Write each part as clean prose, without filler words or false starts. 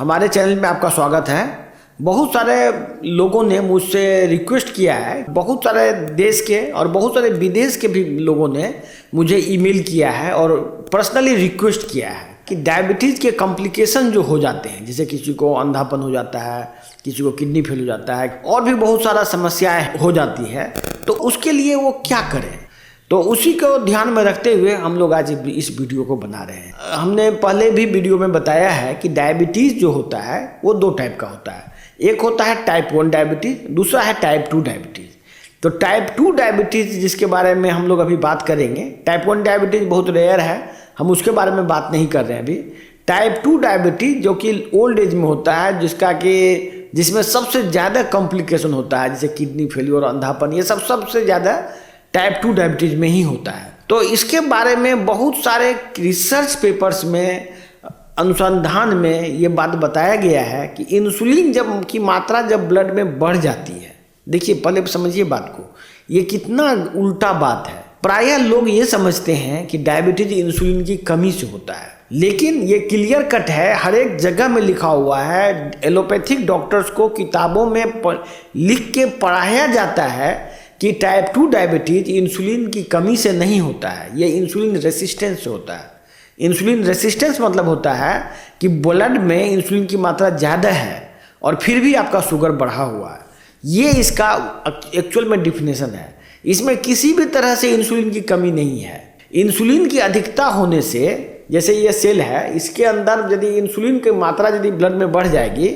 हमारे चैनल में आपका स्वागत है। बहुत सारे लोगों ने मुझसे रिक्वेस्ट किया है, बहुत सारे देश के और बहुत सारे विदेश के भी लोगों ने मुझे ईमेल किया है और पर्सनली रिक्वेस्ट किया है कि डायबिटीज़ के कॉम्प्लिकेशन जो हो जाते हैं, जैसे किसी को अंधापन हो जाता है, किसी को किडनी फेल हो जाता है और भी बहुत सारा समस्याएं हो जाती है, तो उसके लिए वो क्या करें। तो उसी को ध्यान में रखते हुए हम लोग आज इस वीडियो को बना रहे हैं। हमने पहले भी वीडियो में बताया है कि डायबिटीज़ जो होता है वो दो टाइप का होता है। एक होता है टाइप 1 डायबिटीज़, दूसरा है टाइप 2 डायबिटीज़। तो टाइप 2 डायबिटीज़ जिसके बारे में हम लोग अभी बात करेंगे, टाइप 1 डायबिटीज़ बहुत रेयर है, हम उसके बारे में बात नहीं कर रहे हैं अभी। टाइप 2 डायबिटीज़ जो कि ओल्ड एज में होता है, जिसमें सबसे ज़्यादा कॉम्प्लिकेशन होता है, जैसे किडनी फेल्योर, अंधापन, ये सब सबसे ज़्यादा टाइप 2 डायबिटीज़ में ही होता है। तो इसके बारे में बहुत सारे रिसर्च पेपर्स में, अनुसंधान में ये बात बताया गया है कि इंसुलिन की मात्रा जब ब्लड में बढ़ जाती है, देखिए पहले समझिए बात को, ये कितना उल्टा बात है। प्रायः लोग ये समझते हैं कि डायबिटीज इंसुलिन की कमी से होता है, लेकिन ये क्लियर कट है, हर एक जगह में लिखा हुआ है। एलोपैथिक डॉक्टर्स को किताबों में लिख के पढ़ाया जाता है कि टाइप 2 डायबिटीज इंसुलिन की कमी से नहीं होता है, ये इंसुलिन रेसिस्टेंस से होता है। इंसुलिन रेसिस्टेंस मतलब होता है कि ब्लड में इंसुलिन की मात्रा ज़्यादा है और फिर भी आपका शुगर बढ़ा हुआ है। ये इसका एक्चुअल में डिफिनेशन है। इसमें किसी भी तरह से इंसुलिन की कमी नहीं है। इंसुलिन की अधिकता होने से, जैसे ये सेल है, इसके अंदर यदि इंसुलिन की मात्रा यदि ब्लड में बढ़ जाएगी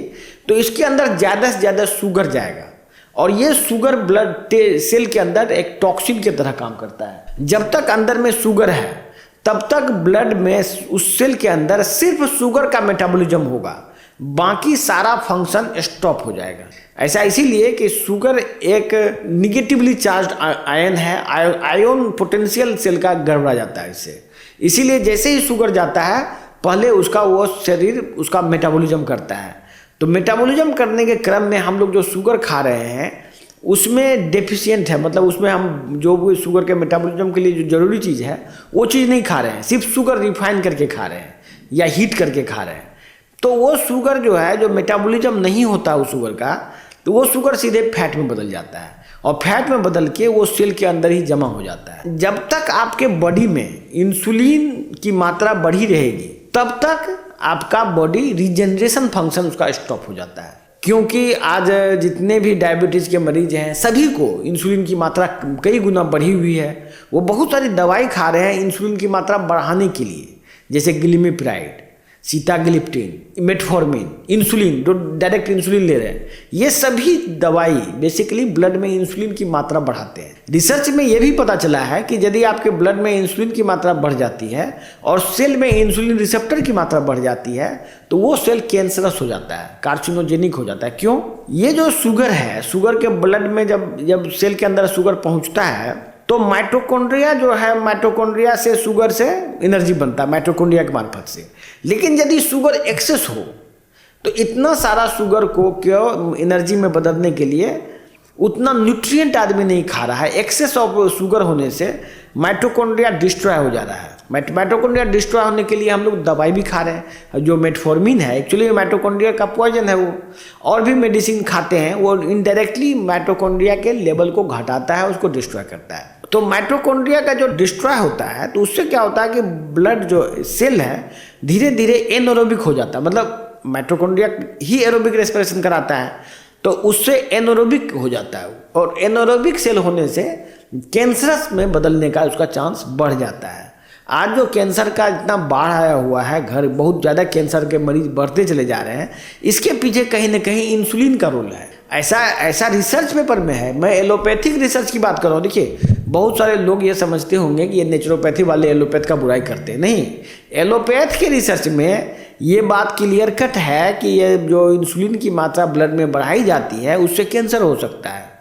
तो इसके अंदर ज़्यादा से ज़्यादा शुगर जाएगा और ये शुगर ब्लड सेल के अंदर एक टॉक्सिन की तरह काम करता है। जब तक अंदर में शुगर है तब तक ब्लड में उस सेल के अंदर सिर्फ शुगर का मेटाबॉलिज्म होगा, बाकी सारा फंक्शन स्टॉप हो जाएगा। ऐसा इसीलिए कि शुगर एक निगेटिवली चार्ज आयन है, आयन पोटेंशियल सेल का गड़बड़ा जाता है इससे। इसीलिए जैसे ही शुगर जाता है पहले वो शरीर उसका मेटाबॉलिज्म करता है। तो मेटाबॉलिज्म करने के क्रम में हम लोग जो शुगर खा रहे हैं उसमें डेफिशिएंट है, मतलब उसमें हम जो भी शुगर के मेटाबॉलिज्म के लिए जो जरूरी चीज़ है वो चीज़ नहीं खा रहे हैं, सिर्फ शुगर रिफाइन करके खा रहे हैं या हीट करके खा रहे हैं। तो वो शुगर जो है, जो मेटाबॉलिज्म नहीं होता उस शुगर का, तो वो शुगर सीधे फैट में बदल जाता है और फैट में बदल के वो सेल के अंदर ही जमा हो जाता है। जब तक आपके बॉडी में इंसुलिन की मात्रा बढ़ी रहेगी तब तक आपका बॉडी रीजनरेशन फंक्शन उसका स्टॉप हो जाता है। क्योंकि आज जितने भी डायबिटीज़ के मरीज हैं सभी को इंसुलिन की मात्रा कई गुना बढ़ी हुई है। वो बहुत सारी दवाई खा रहे हैं इंसुलिन की मात्रा बढ़ाने के लिए, जैसे ग्लिमिप्राइड, सीटाग्लिप्टिन, मेटफॉर्मिन, इंसुलिन, जो डायरेक्ट इंसुलिन ले रहे हैं, ये सभी दवाई बेसिकली ब्लड में इंसुलिन की मात्रा बढ़ाते हैं। रिसर्च में ये भी पता चला है कि यदि आपके ब्लड में इंसुलिन की मात्रा बढ़ जाती है और सेल में इंसुलिन रिसेप्टर की मात्रा बढ़ जाती है तो वो सेल कैंसरस हो जाता है, कार्सिनोजेनिक हो जाता है। क्यों? ये जो शुगर है, शुगर के ब्लड में जब सेल के अंदर शुगर पहुँचता है तो माइटोकॉन्ड्रिया जो है, माइटोकॉन्ड्रिया से शुगर से एनर्जी बनता है, माइटोकॉन्ड्रिया के मार्फत से। लेकिन यदि शुगर एक्सेस हो तो इतना सारा शुगर को क्यों एनर्जी में बदलने के लिए उतना न्यूट्रिएंट आदमी नहीं खा रहा है। एक्सेस ऑफ शुगर होने से माइटोकॉन्ड्रिया डिस्ट्रॉय हो जा रहा है। माइटोकॉन्ड्रिया डिस्ट्रॉय होने के लिए हम लोग दवाई भी खा रहे हैं, जो मेटफॉर्मिन है, एक्चुअली माइटोकॉन्ड्रिया का पॉइजन है वो। और भी मेडिसिन खाते हैं, वो इनडायरेक्टली माइटोकॉन्ड्रिया के लेवल को घटाता है, उसको डिस्ट्रॉय करता है। तो माइटोकॉन्ड्रिया का जो डिस्ट्रॉय होता है तो उससे क्या होता है कि ब्लड जो सेल है धीरे धीरे एनएरोबिक हो जाता है, मतलब माइटोकॉन्ड्रिया ही एरोबिक रेस्पिरेशन कराता है, तो उससे एनएरोबिक हो जाता है और एनएरोबिक सेल होने से कैंसरस में बदलने का उसका चांस बढ़ जाता है। आज जो कैंसर का इतना बाढ़ आया हुआ है, घर बहुत ज़्यादा कैंसर के मरीज बढ़ते चले जा रहे हैं, इसके पीछे कहीं ना कहीं इंसुलिन का रोल है। ऐसा रिसर्च पेपर में है। मैं एलोपैथिक रिसर्च की बात कर रहा हूँ। देखिए बहुत सारे लोग ये समझते होंगे कि ये नेचुरोपैथी वाले एलोपैथ का बुराई करते हैं, नहीं। एलोपैथ के रिसर्च में ये बात क्लियर कट है कि ये जो इंसुलिन की मात्रा ब्लड में बढ़ाई जाती है उससे कैंसर हो सकता है।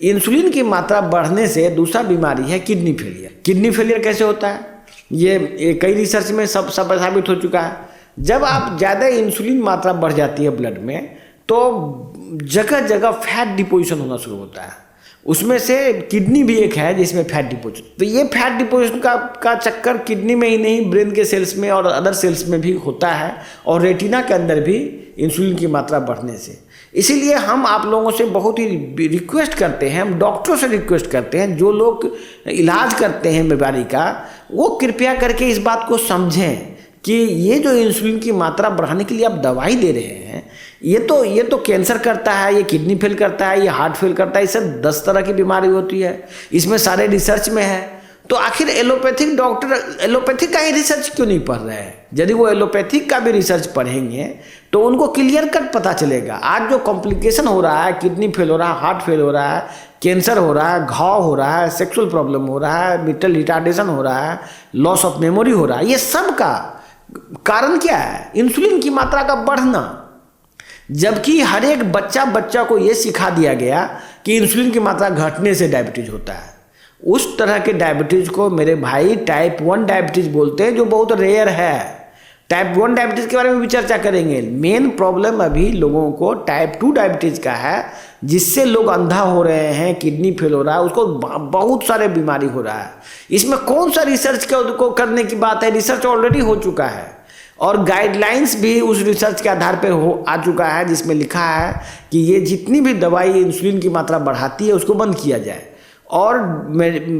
इंसुलिन की मात्रा बढ़ने से दूसरा बीमारी है किडनी फेलियर। किडनी फेलियर कैसे होता है ये कई रिसर्च में सब साबित हो चुका है। जब आप ज़्यादा इंसुलिन मात्रा बढ़ जाती है ब्लड में तो जगह जगह फैट डिपोजिशन होना शुरू होता है। उसमें से किडनी भी एक है जिसमें फैट डिपोजिट। तो ये फैट डिपोजिट का चक्कर किडनी में ही नहीं, ब्रेन के सेल्स में और अदर सेल्स में भी होता है, और रेटिना के अंदर भी इंसुलिन की मात्रा बढ़ने से। इसीलिए हम आप लोगों से बहुत ही रिक्वेस्ट करते हैं, हम डॉक्टरों से रिक्वेस्ट करते हैं, जो लोग इलाज करते हैं बीमारी का, वो कृपया करके इस बात को समझें कि ये जो इंसुलिन की मात्रा बढ़ाने के लिए आप दवाई दे रहे हैं, ये तो कैंसर करता है, ये किडनी फेल करता है, ये हार्ट फेल करता है, इससे 10 तरह की बीमारी होती है, इसमें सारे रिसर्च में है। तो आखिर एलोपैथिक डॉक्टर एलोपैथिक का ही रिसर्च क्यों नहीं पढ़ रहे हैं? यदि वो एलोपैथिक का भी रिसर्च पढ़ेंगे तो उनको क्लियर कट पता चलेगा। आज जो कॉम्प्लिकेशन हो रहा है, किडनी फेल हो रहा है, हार्ट फेल हो रहा है, कैंसर हो रहा है, घाव हो रहा है, सेक्सुअल प्रॉब्लम हो रहा है, मेंटल रिटार्डेशन हो रहा है, लॉस ऑफ मेमोरी हो रहा है, ये सब का कारण क्या है? इंसुलिन की मात्रा का बढ़ना। जबकि हर एक बच्चा को यह सिखा दिया गया कि इंसुलिन की मात्रा घटने से डायबिटीज होता है। उस तरह के डायबिटीज को मेरे भाई टाइप 1 डायबिटीज बोलते हैं, जो बहुत रेयर है। टाइप 1 डायबिटीज के बारे में भी चर्चा करेंगे। मेन प्रॉब्लम अभी लोगों को टाइप 2 डायबिटीज का है, जिससे लोग अंधा हो रहे हैं, किडनी फेल हो रहा है, उसको बहुत सारे बीमारी हो रहा है। इसमें कौन सा रिसर्च को करने की बात है? रिसर्च ऑलरेडी हो चुका है और गाइडलाइंस भी उस रिसर्च के आधार पर आ चुका है, जिसमें लिखा है कि ये जितनी भी दवाई इंसुलिन की मात्रा बढ़ाती है उसको बंद किया जाए और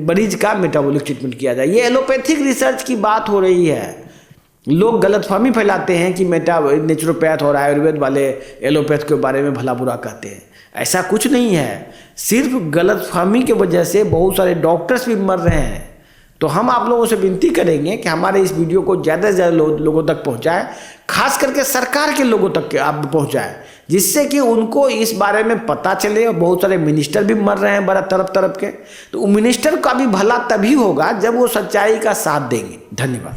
मरीज का मेटाबॉलिक ट्रीटमेंट किया जाए। ये एलोपैथिक रिसर्च की बात हो रही है। लोग गलतफहमी फैलाते हैं कि नेचुरोपैथ और आयुर्वेद वाले एलोपैथ के बारे में भला बुरा कहते हैं। ऐसा कुछ नहीं है, सिर्फ गलतफहमी की वजह से बहुत सारे डॉक्टर्स भी मर रहे हैं। तो हम आप लोगों से विनती करेंगे कि हमारे इस वीडियो को ज़्यादा से ज़्यादा लोगों तक पहुंचाएं, खास करके सरकार के लोगों तक आप पहुंचाएं, जिससे कि उनको इस बारे में पता चले। और बहुत सारे मिनिस्टर भी मर रहे हैं बड़ा तरफ के, तो मिनिस्टर का भी भला तभी होगा जब वो सच्चाई का साथ देंगे। धन्यवाद।